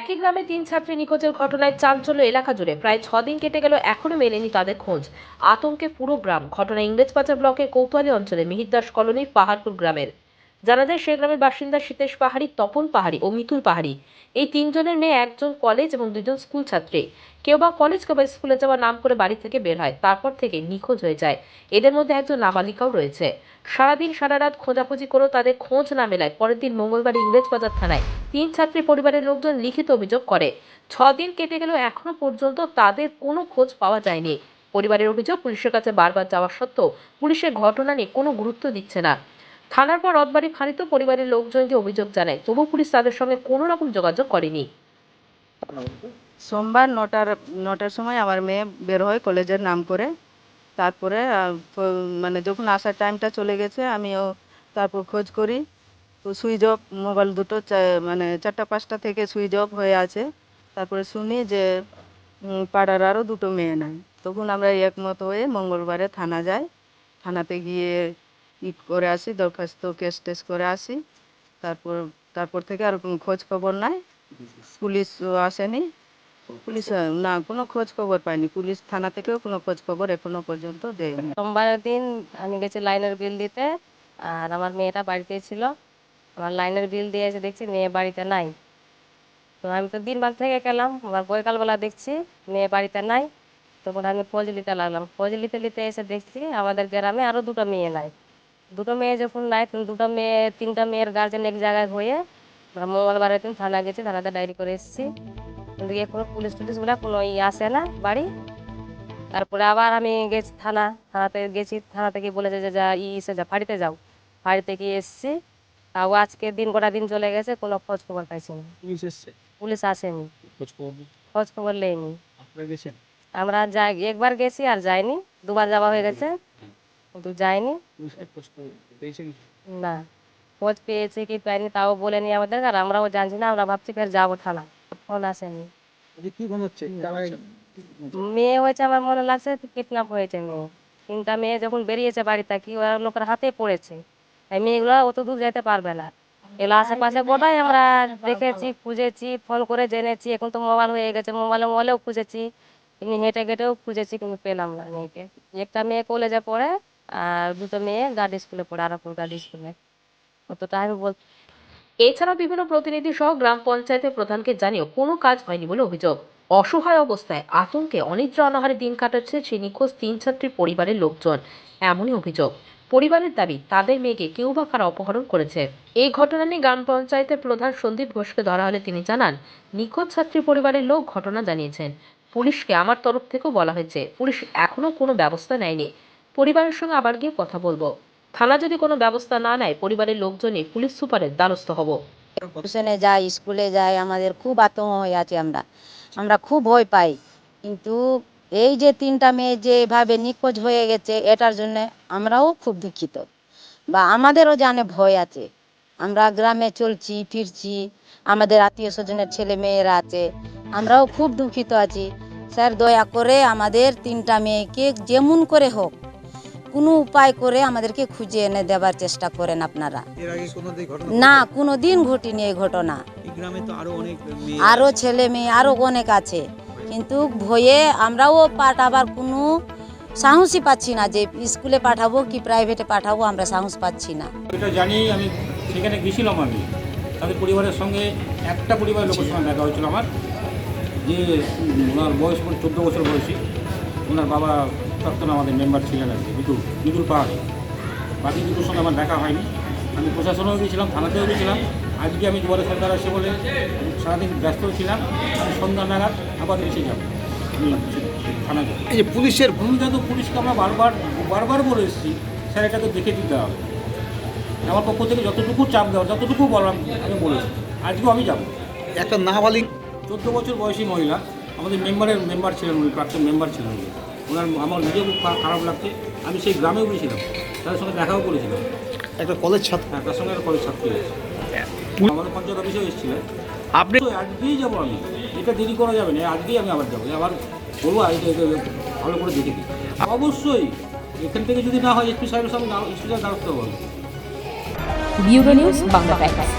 একই গ্রামে 3 ছাত্রী নিখোঁজের ঘটনায় চাঞ্চল্য এলাকা জুড়ে। প্রায় 6 দিন কেটে গেল, এখনো মেলেনি তাদের খোঁজ। আতঙ্কে পুরো গ্রাম। ঘটনা ইংরেজবাজার ব্লকের কৌতোয়ালি অঞ্চলে মিহিরদাস কলোনির পাহাড়পুর গ্রামের। জানা যায়, সেই গ্রামের বাসিন্দা সীতেশ পাহাড়ি, তপন পাহাড়ি ও মিতুল পাহাড়ি। এই তিনজনের মেয়ে, একজন কলেজ এবং দুজন স্কুল ছাত্রী। কেউ বা কলেজ, কেউ বা স্কুলে যাওয়ার নাম করে বাড়ি থেকে বের হয়, তারপর থেকে নিখোঁজ হয়ে যায়। এদের মধ্যে একজন নাবালিকাও রয়েছে। সারাদিন সারা রাত খোঁজাখুঁজি করেও তাদের খোঁজ না মেলায় পরের দিন মঙ্গলবার ইংরেজবাজার থানায় 3 ছাত্রী পরিবারের লোকজন লিখিত অভিযোগ করে। 6 দিন কেটে গেল, এখনো পর্যন্ত তাদের কোনো খোঁজ পাওয়া যায়নি। পরিবারের অভিযোগ, পুলিশের কাছে বারবার যাওয়া সত্ত্বেও পুলিশের ঘটনা নিয়ে কোনো গুরুত্ব দিচ্ছে না। থানার পর রথবাড়ি ফাঁড়িতেও পরিবারের লোকজনকে অভিযোগ জানায়, তবু পুলিশ তাদের সঙ্গে কোনো রকম যোগাযোগ করেনি। সোমবার নটার সময় আমার মেয়ে বের হয় কলেজের নাম করে। তারপরে মানে যখন আসার টাইমটা চলে গেছে, আমিও তারপর খোঁজ করি, তো সুইচ অফ মোবাইল দুটো, মানে 4টা-5টা থেকে সুইচ অফ হয়ে আছে। তারপরে শুনি যে পাড়ার আরও দুটো মেয়ে নাই। তখন আমরা একমত হয়ে মঙ্গলবারে থানা যাই। থানাতে গিয়ে করে আসি, দরখাস্ত কেস টেস করে আসি। তারপর থেকে আর কোনো খোঁজ খবর নাই। পুলিশ আসেনি। পুলিশ না, কোনো খোঁজ খবর পাইনি। পুলিশ থানা থেকেও কোনো খোঁজ খবর এখনো পর্যন্ত দেয়নি। সোমবারের দিন আমি গেছি লাইনের বিল দিতে, আর আমার মেয়েটা বাড়িতেই ছিল। আমার লাইনের বিল দিয়ে এসে দেখছি মেয়ে বাড়িতে নাই। তো আমি তো দিনবার থেকে গেলাম, আবার বৈকালবেলা দেখছি মেয়ে বাড়িতে নাই। তখন আমি খোঁজ নিতে লাগলাম। খোঁজ নিতে নিতে এসে দেখছি আমাদের গ্রামে আরও দুটো মেয়ে নাই। দুটো মেয়ে যখন নাই, তখন দুটো মেয়ে, 3টা মেয়ের গার্জেন এক জায়গায় হয়ে আমরা মঙ্গলবারের দিন থানা গেছি, থানাতে ডায়েরি করে এসেছি। কিন্তু কোনো পুলিশ টুলিশ বলে কোনো আসে না বাড়ি। তারপরে আবার আমি গেছি থানাতে গেছি। থানা থেকে বলেছে যে যা এসে যা ফাঁড়িতে যাও। ফাঁড়িতে গিয়ে এসছি, তাও আজকে গোটা দিন চলে গেছে, কোনো খোঁজ খবর পাইছি না। পুলিশ এসছে? পুলিশ আসেনি, খোঁজ খবর নেই? খোঁজ খবর নেয়নি। আপনারা গেছেন? আমরা যাই, একবার গেছি আর যাইনি, দুবার যাওয়া হয়ে গেছে কিন্তু যাইনি। পুলিশের খোঁজ খবর পেয়েছেন? না, খোঁজ পেয়েছে কি পাইনি তাও বলেনি আমাদের, আর আমরাও জানছি না। আমরা ভাবছি ফের যাবো থানা, ফোন আসেনি। কি মনে হচ্ছে? মেয়ে হয়েছে, আমার মনে লাগছে কিডন্যাপ হয়েছে মেয়ে। 3টা মেয়ে যখন বেরিয়েছে বাড়ি থেকে, ওরা লোকের হাতে পড়েছে। এই মেয়েগুলো অত দূর যেতে পারবে না। এগুলো আশেপাশে গোটাই আমরা দেখেছি, খুঁজেছি, ফোন করে জেনেছি। এখন তো মোবাইল হয়ে গেছে, মোবাইলেও খুঁজেছি, এমনি হেঁটে ঘেটেও খুঁজেছি, কিন্তু পেলাম না মেয়েকে। একটা মেয়ে কলেজে পড়ে, আর দুটো মেয়ে গার্ড স্কুলে পড়ে, আরাপুর গার্ড স্কুলে। অতটা আমি এছাড়া বিভিন্ন প্রতিনিধি সহ গ্রাম পঞ্চায়েতের প্রধানকে জানিয়েও কোনো কাজ হয়নি বলে অভিযোগ। অসহায় অবস্থায়, আতঙ্কে অনিদ্রা অনাহারে দিন কাটাচ্ছে সেই নিখোঁজ 3 ছাত্রীর পরিবারের লোকজন। এমনই অভিযোগ। পরিবারের দাবি, তাদের মেয়েকে কেউ বা কারা অপহরণ করেছে। এই ঘটনা নিয়ে গ্রাম পঞ্চায়েতের প্রধান সন্দীপ ঘোষকে ধরা হলে তিনি জানান, নিখোঁজ ছাত্রী পরিবারের লোক ঘটনা জানিয়েছেন। পুলিশকে আমার তরফ থেকেও বলা হয়েছে, পুলিশ এখনো কোনো ব্যবস্থা নেয়নি। পরিবারের সঙ্গে আবার গিয়ে কথা বলবো। থানা যদি কোনো ব্যবস্থা না নেয়, পরিবারের লোকজনই পুলিশ সুপারের দ্বারস্থ হব। টিউশনে যাই, স্কুলে যাই, আমাদের খুব আতঙ্ক হয়ে আছে। আমরা খুব ভয় পাই। কিন্তু এই যে 3টা মেয়ে যে এভাবে নিখোঁজ হয়ে গেছে, এটার জন্য আমরাও খুব দুঃখিত, বা আমাদেরও জানে ভয় আছে। আমরা গ্রামে চলছি ফিরছি, আমাদের আত্মীয় স্বজনের ছেলে মেয়েরা আছে, আমরাও খুব দুঃখিত আছি। স্যার, দয়া করে আমাদের 3টা মেয়েকে যেমন করে হোক কোনো উপায় করে আমাদেরকে খুঁজে এনে দেবার চেষ্টা করেন আপনারা। এর আগে কোনোদিন ঘটনা? না, কোনো দিন ঘটেনি এই ঘটনা। এই গ্রামে তো আরো অনেক মেয়ে, আরও ছেলে মেয়ে আরও অনেক আছে, কিন্তু ভয়ে আমরাও পাঠাবার কোনো সাহসই পাচ্ছি না, যে স্কুলে পাঠাবো কি প্রাইভেটে পাঠাবো, আমরা সাহস পাচ্ছি না। এটা জানি আমি সেখানে গেছিলাম। আমি তাদের পরিবারের সঙ্গে, একটা পরিবারের লোকের সঙ্গে দেখা হয়েছিল আমার, যে ওনার বয়স 14 বছর বয়সী। ওনার বাবা প্রাক্তন আমাদের মেম্বার ছিলেন আর কি, বিদুল পাহাড়ি। বাকি দুটোর সঙ্গে আমার দেখা হয়নি। আমি প্রশাসনেও গিয়েছিলাম, থানাতেও গিয়েছিলাম। আজকে আমি দুয়ারে সরকার আসে বলে সারাদিন ব্যস্ত ছিলাম। আমি সন্ধ্যা নাগাদ আবার এসে যাব থানা যাবো। এই যে পুলিশের ভূমিকা তো পুলিশকে আমরা বারবার বলে এসেছি, স্যার এটা তো দেখে দিতে হবে। আমার পক্ষ থেকে যতটুকু চাপ দেওয়া, যতটুকু বললাম আমি বলেছি। আজকেও আমি যাব। একটা নাবালিক 14 বছর বয়সী মহিলা, আমাদের মেম্বার ছিলেন, উনি প্রাক্তন মেম্বার ছিলেন উনি। ওনার আমার নিজেও খুব খারাপ লাগছে। আমি সেই গ্রামেও গিয়েছিলাম, তাদের সঙ্গে দেখাও করেছিলাম। একটা কলেজ ছাত্র, হ্যাঁ, তার সঙ্গে একটা কলেজ ছাত্রী আছে। আমাদের পঞ্চায়েত অফিসেও এসেছিলেন। আপনি তো আজকেই যাবো আমি, এটা দেরি করা যাবে না। আজকেই আমি আবার যাবো, আবার বলবো এটা ভালো করে দেখে দিই। অবশ্যই এখান থেকে যদি না হয় এসপি সাহেবের সঙ্গে এসপি সাহেব দ্বারস্থ হবো। Bureau news, Bangla Times.